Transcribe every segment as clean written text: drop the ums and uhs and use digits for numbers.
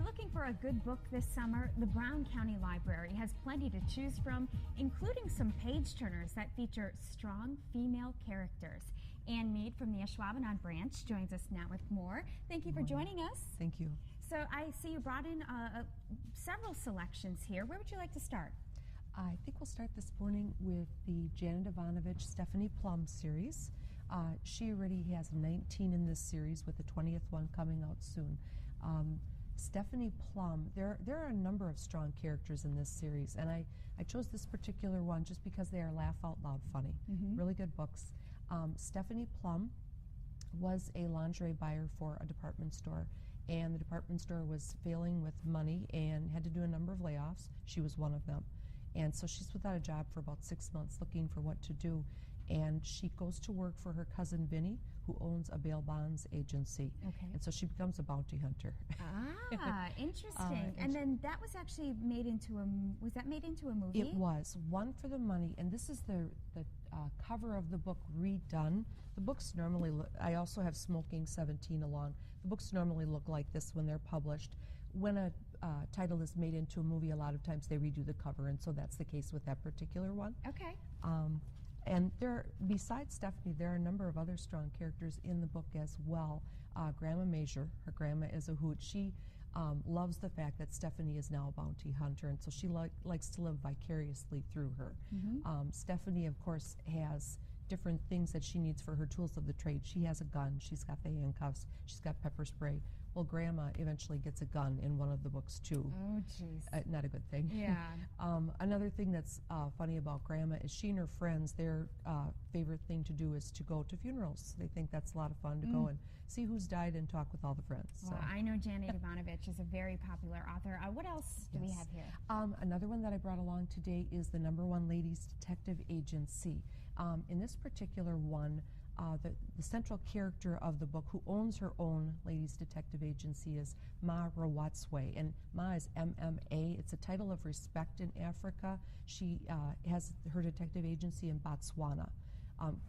looking for a good book this summer, the Brown County Library has plenty to choose from, including some page-turners that feature strong female characters. Ann Mead from the Ashwaubenon branch joins us now with more. Thank you for joining us. Thank you. So I see you brought in several selections here. Where would you like to start? I think we'll start this morning with the Janet Ivanovich Stephanie Plum series. She already has 19 in this series, with the 20th one coming out soon. Stephanie Plum, there are a number of strong characters in this series, and I chose this particular one just because they are laugh out loud funny. Really good books. Stephanie Plum was a lingerie buyer for a department store, and the department store was failing with money and had to do a number of layoffs. She was one of them. And so she's without a job for about 6 months, looking for what to do. And she goes to work for her cousin Vinny, who owns a bail bonds agency. Okay. And so she becomes a bounty hunter. Ah, interesting. And then that was actually made into was that made into a movie? It was. One for the Money, and this is the cover of the book redone. The books normally look, I also have Smoking 17 along. The books normally look like this when they're published. When a title is made into a movie, a lot of times they redo the cover, and so that's the case with that particular one. Okay. And besides Stephanie, there are a number of other strong characters in the book as well. Grandma Major, her grandma is a hoot. She loves the fact that Stephanie is now a bounty hunter, and so she likes to live vicariously through her. Stephanie, of course, has different things that she needs for her tools of the trade. She has a gun, she's got the handcuffs, she's got pepper spray. Well, Grandma eventually gets a gun in one of the books too. Oh, jeez. Not a good thing. Yeah. Another thing that's funny about Grandma is she and her friends, their favorite thing to do is to go to funerals. They think that's a lot of fun to go and see who's died and talk with all the friends. Well, I know Janet Ivanovich is a very popular author. What else do we have here? Another one that I brought along today is the #1 Ladies Detective Agency. In this particular one, the central character of the book, who owns her own ladies detective agency, is Ma Rawatswe, and Ma is MMA. It's a title of respect in Africa. She has her detective agency in Botswana,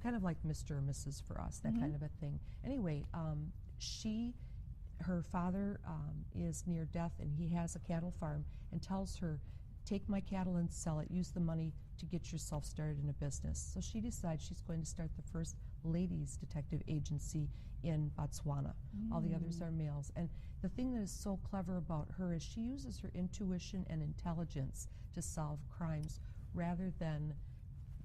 kind of like Mr. or Mrs. for us, that kind of a thing. Anyway, her father is near death, and he has a cattle farm, and tells her, take my cattle and sell it, use the money to get yourself started in a business. So she decides she's going to start the first ladies detective agency in Botswana. All the others are males. And the thing that is so clever about her is she uses her intuition and intelligence to solve crimes rather than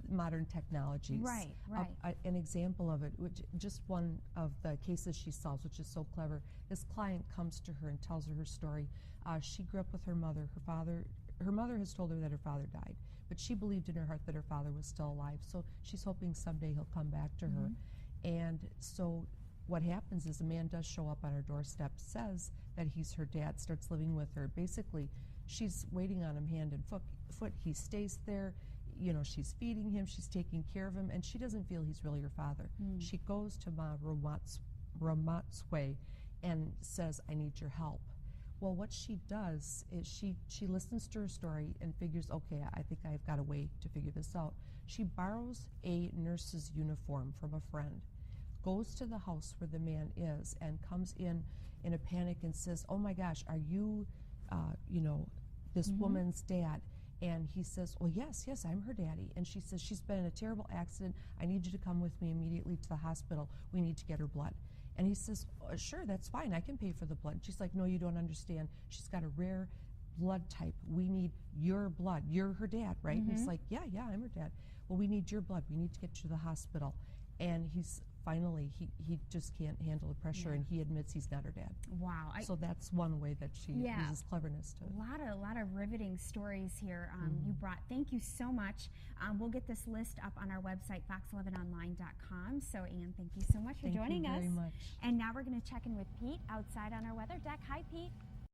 modern technologies. Right, right. An example of it, just one of the cases she solves, which is so clever, this client comes to her and tells her story. She grew up with her mother. Her mother has told her that her father died, but she believed in her heart that her father was still alive, so she's hoping someday he'll come back to her. And so what happens is a man does show up on her doorstep, says that he's her dad, starts living with her. Basically, she's waiting on him hand and foot. He stays there. You know, she's feeding him, she's taking care of him, and she doesn't feel he's really her father. She goes to Ma Rawatswe and says, I need your help. Well, what she does is she listens to her story and figures, okay, I think I've got a way to figure this out. She borrows a nurse's uniform from a friend, goes to the house where the man is, and comes in a panic and says, oh my gosh, are you, this woman's dad? And he says, well, yes, I'm her daddy. And she says, she's been in a terrible accident. I need you to come with me immediately to the hospital. We need to get her blood. And he says, oh, sure, that's fine. I can pay for the blood. She's like, no, you don't understand. She's got a rare blood type. We need your blood. You're her dad, right? And he's like, yeah, I'm her dad. Well, we need your blood. We need to get you to the hospital. And finally, he just can't handle the pressure, and he admits he's not her dad. Wow. So that's one way that she uses cleverness to it. A lot of riveting stories here you brought. Thank you so much. We'll get this list up on our website, fox11online.com. So, Ann, thank you so much for joining us. Thank you very much. And now we're going to check in with Pete outside on our weather deck. Hi, Pete.